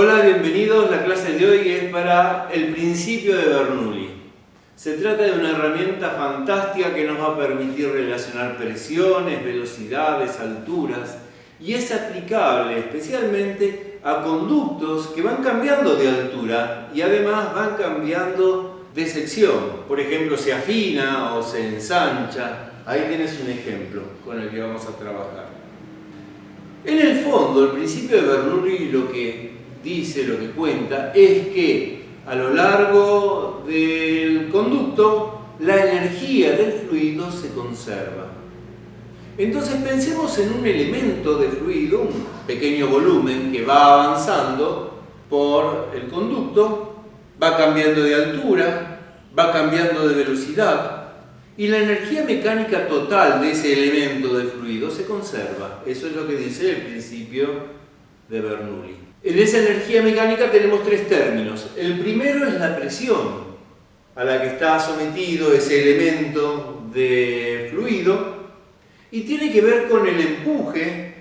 Hola, bienvenidos. La clase de hoy es para el principio de Bernoulli. Se trata de una herramienta fantástica que nos va a permitir relacionar presiones, velocidades, alturas y es aplicable especialmente a conductos que van cambiando de altura y además van cambiando de sección. Por ejemplo, se afina o se ensancha. Ahí tienes un ejemplo con el que vamos a trabajar. En el fondo, el principio de Bernoulli lo que dice, lo que cuenta, es que a lo largo del conducto la energía del fluido se conserva. Entonces pensemos en un elemento de fluido, un pequeño volumen que va avanzando por el conducto, va cambiando de altura, va cambiando de velocidad y la energía mecánica total de ese elemento de fluido se conserva. Eso es lo que dice el principio de Bernoulli. En esa energía mecánica tenemos tres términos. El primero es la presión a la que está sometido ese elemento de fluido y tiene que ver con el empuje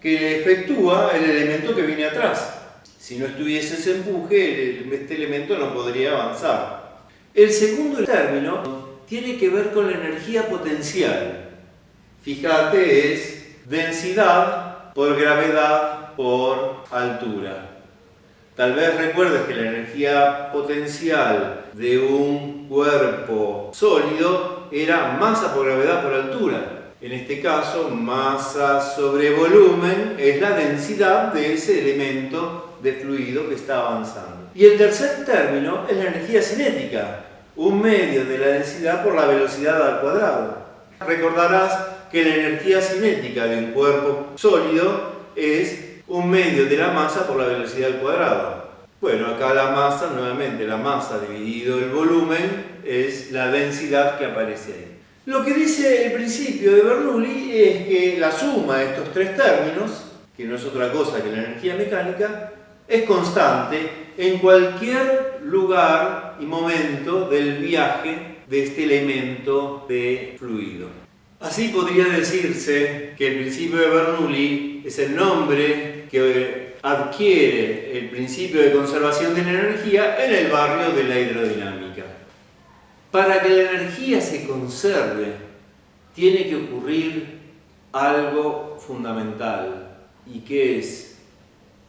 que efectúa el elemento que viene atrás. Si no estuviese ese empuje, este elemento no podría avanzar. El segundo término tiene que ver con la energía potencial. Fíjate, es densidad por gravedad por altura. Tal vez recuerdes que la energía potencial de un cuerpo sólido era masa por gravedad por altura. En este caso, masa sobre volumen es la densidad de ese elemento de fluido que está avanzando. Y el tercer término es la energía cinética, un medio de la densidad por la velocidad al cuadrado. Recordarás que la energía cinética de un cuerpo sólido es un medio de la masa por la velocidad al cuadrado. Bueno, acá la masa, nuevamente la masa dividido el volumen, es la densidad que aparece ahí. Lo que dice el principio de Bernoulli es que la suma de estos tres términos, que no es otra cosa que la energía mecánica, es constante en cualquier lugar y momento del viaje de este elemento de fluido. Así podría decirse que el principio de Bernoulli es el nombre que adquiere el principio de conservación de la energía en el barrio de la hidrodinámica. Para que la energía se conserve, tiene que ocurrir algo fundamental, y que es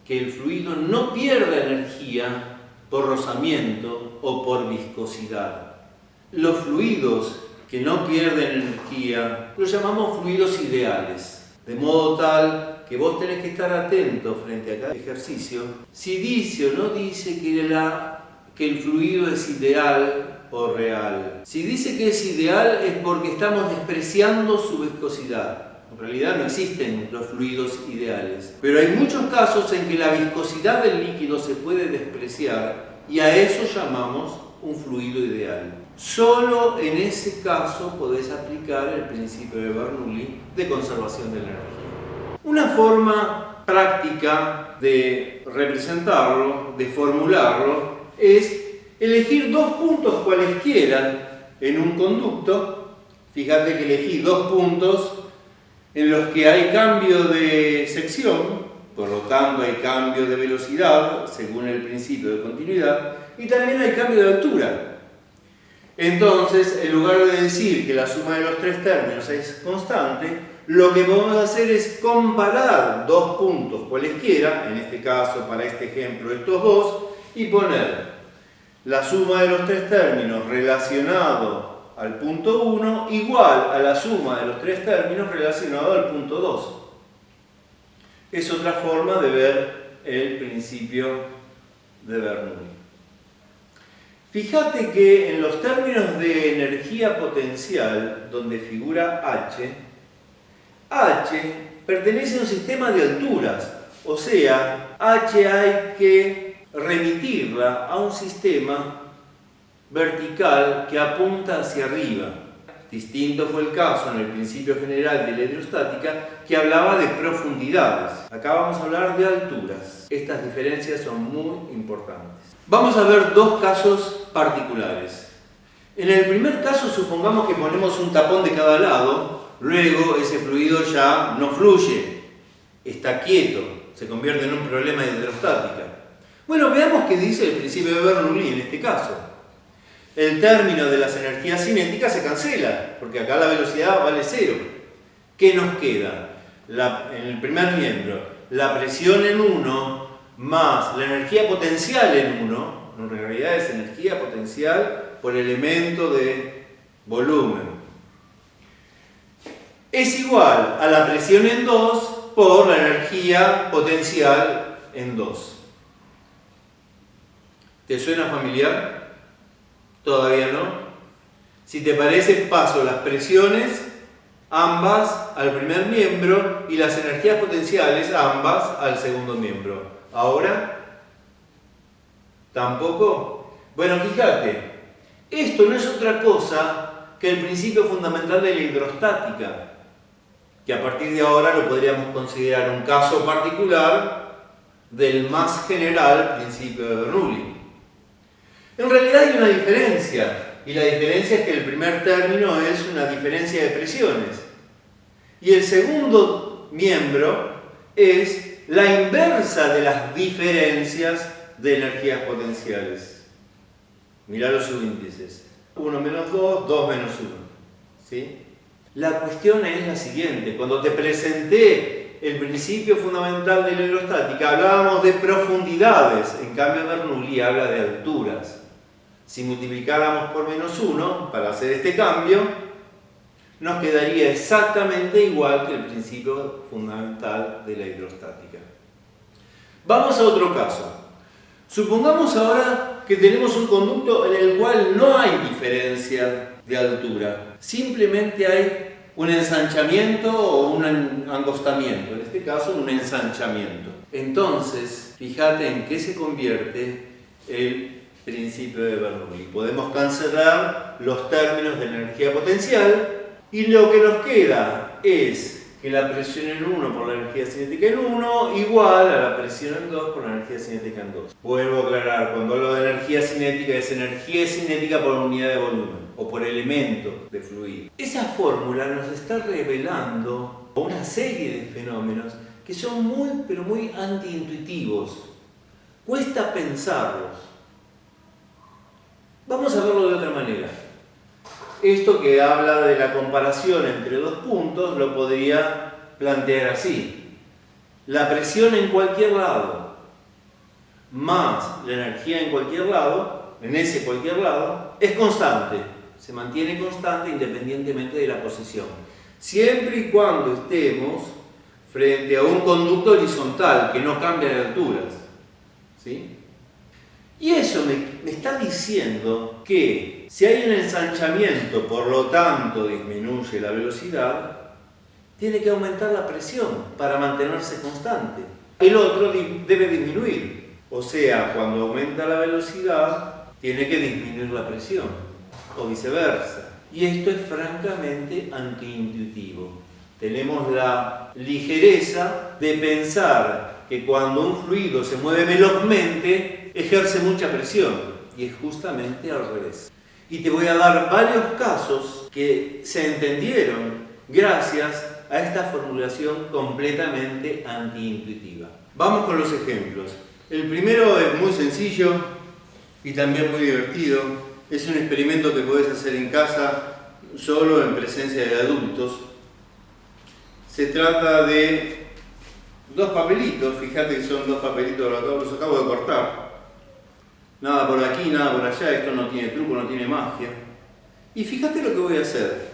que el fluido no pierda energía por rozamiento o por viscosidad. Los fluidos que no pierden energía los llamamos fluidos ideales, de modo tal que vos tenés que estar atento frente a cada ejercicio si dice o no dice que el fluido es ideal o real. Si dice que es ideal es porque estamos despreciando su viscosidad. En realidad no existen los fluidos ideales, pero hay muchos casos en que la viscosidad del líquido se puede despreciar y a eso llamamos un fluido ideal. Solo en ese caso podés aplicar el principio de Bernoulli de conservación de la energía. Una forma práctica de representarlo, de formularlo, es elegir dos puntos cualesquiera en un conducto. Fíjate que elegí dos puntos en los que hay cambio de sección, por lo tanto hay cambio de velocidad según el principio de continuidad, y también hay cambio de altura. Entonces, en lugar de decir que la suma de los tres términos es constante, lo que podemos hacer es comparar dos puntos cualesquiera, en este caso, para este ejemplo, estos dos, y poner la suma de los tres términos relacionado al punto 1 igual a la suma de los tres términos relacionado al punto 2. Es otra forma de ver el principio de Bernoulli. Fíjate que en los términos de energía potencial, donde figura H pertenece a un sistema de alturas, o sea, H hay que remitirla a un sistema vertical que apunta hacia arriba. Distinto fue el caso en el principio general de la hidrostática, que hablaba de profundidades. Acá vamos a hablar de alturas. Estas diferencias son muy importantes. Vamos a ver dos casos particulares. En el primer caso, supongamos que ponemos un tapón de cada lado, luego ese fluido ya no fluye, está quieto, se convierte en un problema de hidrostática. Bueno, veamos qué dice el principio de Bernoulli en este caso. El término de las energías cinéticas se cancela, porque acá la velocidad vale 0. ¿Qué nos queda? En el primer miembro, la presión en 1 más la energía potencial en 1, en realidad es energía potencial por elemento de volumen, es igual a la presión en 2 por la energía potencial en 2. ¿Te suena familiar? ¿Todavía no? Si te parece, paso las presiones, ambas al primer miembro, y las energías potenciales, ambas al segundo miembro. ¿Ahora? ¿Tampoco? Bueno, fíjate, esto no es otra cosa que el principio fundamental de la hidrostática, que a partir de ahora lo podríamos considerar un caso particular del más general principio de Bernoulli. En realidad hay una diferencia, y la diferencia es que el primer término es una diferencia de presiones, y el segundo miembro es la inversa de las diferencias de energías potenciales. Mirá los subíndices: 1 menos 2, 2 menos 1. ¿Sí? La cuestión es la siguiente: cuando te presenté el principio fundamental de la hidrostática hablábamos de profundidades, en cambio Bernoulli habla de alturas. Si multiplicáramos por menos 1 para hacer este cambio, nos quedaría exactamente igual que el principio fundamental de la hidrostática. Vamos a otro caso. Supongamos ahora que tenemos un conducto en el cual no hay diferencia de altura, simplemente hay un ensanchamiento o un angostamiento, en este caso un ensanchamiento. Entonces, fíjate en qué se convierte el principio de Bernoulli. Podemos cancelar los términos de energía potencial y lo que nos queda es que la presión en 1 por la energía cinética en 1 igual a la presión en 2 por la energía cinética en 2. Vuelvo a aclarar, cuando hablo de energía cinética es energía cinética por unidad de volumen o por elemento de fluido. Esa fórmula nos está revelando una serie de fenómenos que son muy, pero muy antiintuitivos. Cuesta pensarlos. Vamos a verlo de otra manera. Esto que habla de la comparación entre dos puntos lo podría plantear así: la presión en cualquier lado más la energía en cualquier lado, en ese cualquier lado, es constante, se mantiene constante independientemente de la posición, siempre y cuando estemos frente a un conducto horizontal que no cambia de alturas. ¿Sí? Y eso me está diciendo que si hay un ensanchamiento, por lo tanto disminuye la velocidad, tiene que aumentar la presión para mantenerse constante. El otro debe disminuir. O sea, cuando aumenta la velocidad, tiene que disminuir la presión, o viceversa. Y esto es francamente antiintuitivo. Tenemos la ligereza de pensar que cuando un fluido se mueve velozmente, ejerce mucha presión, y es justamente al revés. Y te voy a dar varios casos que se entendieron gracias a esta formulación completamente antiintuitiva. Vamos con los ejemplos. El primero es muy sencillo y también muy divertido. Es un experimento que podés hacer en casa, solo en presencia de adultos. Se trata de dos papelitos, fíjate que son dos papelitos, los acabo de cortar. Nada por aquí, nada por allá, esto no tiene truco, no tiene magia. Y fíjate lo que voy a hacer.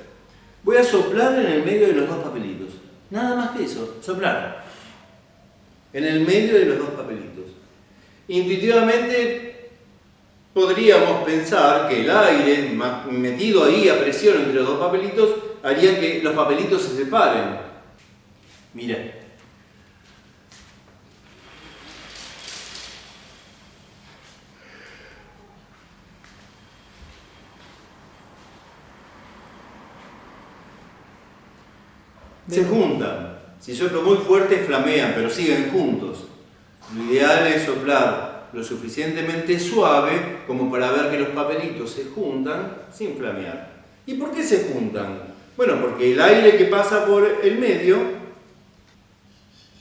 Voy a soplar en el medio de los dos papelitos. Nada más que eso, soplar. En el medio de los dos papelitos. Intuitivamente podríamos pensar que el aire metido ahí a presión entre los dos papelitos haría que los papelitos se separen. Mira. Se juntan. Si soplo muy fuerte, flamean, pero siguen juntos. Lo ideal es soplar lo suficientemente suave como para ver que los papelitos se juntan sin flamear. ¿Y por qué se juntan? Bueno, porque el aire que pasa por el medio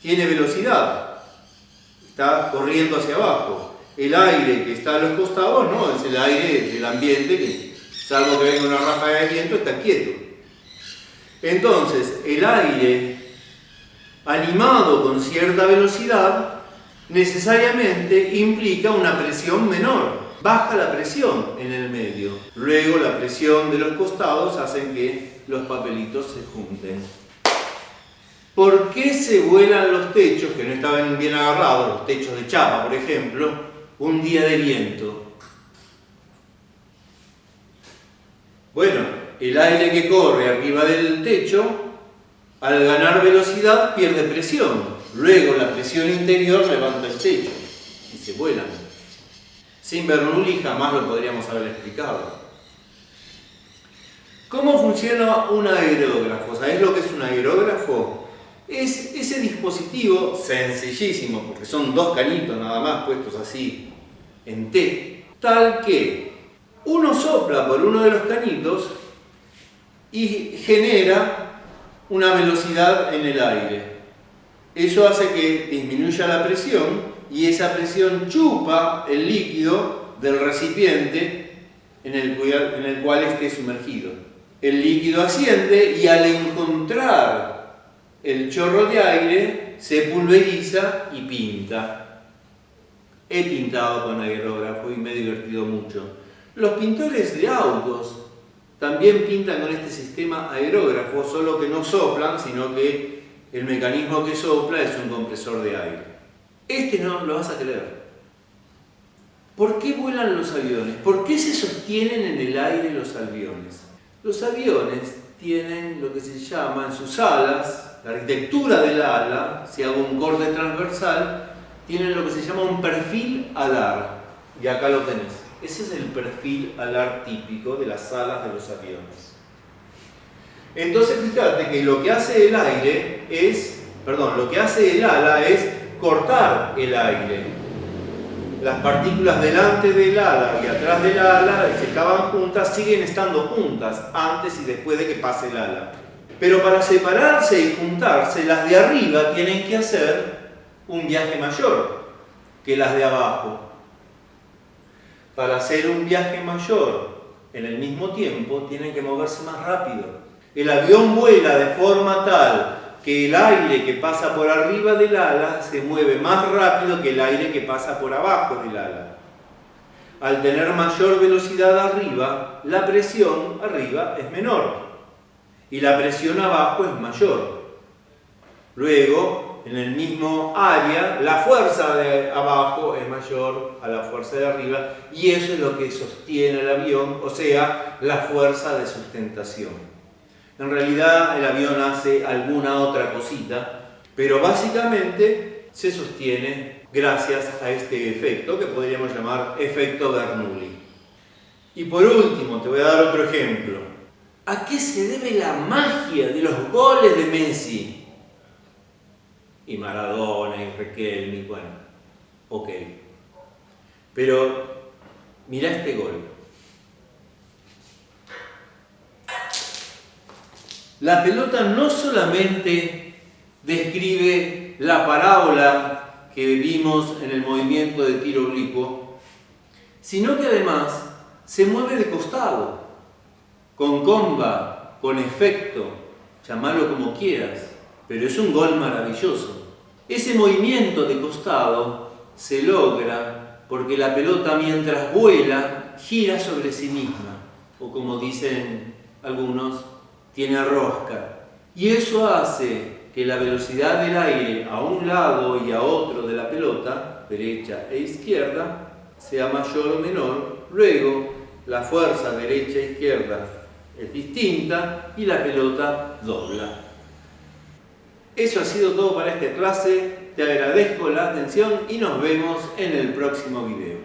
tiene velocidad. Está corriendo hacia abajo. el aire que está a los costados no, es el aire del ambiente que, salvo que venga una ráfaga de viento, está quieto. Entonces, el aire animado con cierta velocidad necesariamente implica una presión menor. Baja la presión en el medio. Luego la presión de los costados hace que los papelitos se junten. ¿Por qué se vuelan los techos, que no estaban bien agarrados, los techos de chapa, por ejemplo, un día de viento? Bueno, el aire que corre arriba del techo, al ganar velocidad, pierde presión. Luego la presión interior levanta el techo y se vuelan. Sin Bernoulli jamás lo podríamos haber explicado. ¿Cómo funciona un aerógrafo? ¿Sabés lo que es un aerógrafo? Es ese dispositivo sencillísimo, porque son dos canitos nada más puestos así en T, tal que uno sopla por uno de los canitos y genera una velocidad en el aire. Eso hace que disminuya la presión y esa presión chupa el líquido del recipiente en el cual esté sumergido. El líquido asciende y al encontrar el chorro de aire se pulveriza y pinta. He pintado con aerógrafo y me he divertido mucho. Los pintores de autos también pintan con este sistema aerógrafo, solo que no soplan, sino que el mecanismo que sopla es un compresor de aire. Este no lo vas a creer. ¿Por qué vuelan los aviones? ¿Por qué se sostienen en el aire los aviones? Los aviones tienen lo que se llama en sus alas, la arquitectura del ala, si hago un corte transversal, tienen lo que se llama un perfil alar. Y acá lo tenés. Ese es el perfil alar típico de las alas de los aviones. Entonces fíjate que lo que hace el ala es cortar el aire. Las partículas delante del ala y atrás del ala, que estaban juntas, siguen estando juntas antes y después de que pase el ala. Pero para separarse y juntarse, las de arriba tienen que hacer un viaje mayor que las de abajo. Para hacer un viaje mayor en el mismo tiempo, tienen que moverse más rápido. El avión vuela de forma tal que el aire que pasa por arriba del ala se mueve más rápido que el aire que pasa por abajo del ala. Al tener mayor velocidad arriba, la presión arriba es menor y la presión abajo es mayor. Luego, en el mismo área, la fuerza de abajo es mayor a la fuerza de arriba y eso es lo que sostiene el avión, o sea, la fuerza de sustentación. En realidad el avión hace alguna otra cosita, pero básicamente se sostiene gracias a este efecto que podríamos llamar efecto Bernoulli. Y por último, te voy a dar otro ejemplo. ¿A qué se debe la magia de los goles de Messi? Y Maradona y Riquelme, bueno, ok. Pero mirá este gol. La pelota no solamente describe la parábola que vimos en el movimiento de tiro oblicuo, sino que además se mueve de costado, con comba, con efecto, llamarlo como quieras, pero es un gol maravilloso. Ese movimiento de costado se logra porque la pelota mientras vuela gira sobre sí misma, o como dicen algunos, tiene rosca. Y eso hace que la velocidad del aire a un lado y a otro de la pelota, derecha e izquierda, sea mayor o menor. Luego, la fuerza derecha e izquierda es distinta y la pelota dobla. Eso ha sido todo para esta clase. Te agradezco la atención y nos vemos en el próximo video.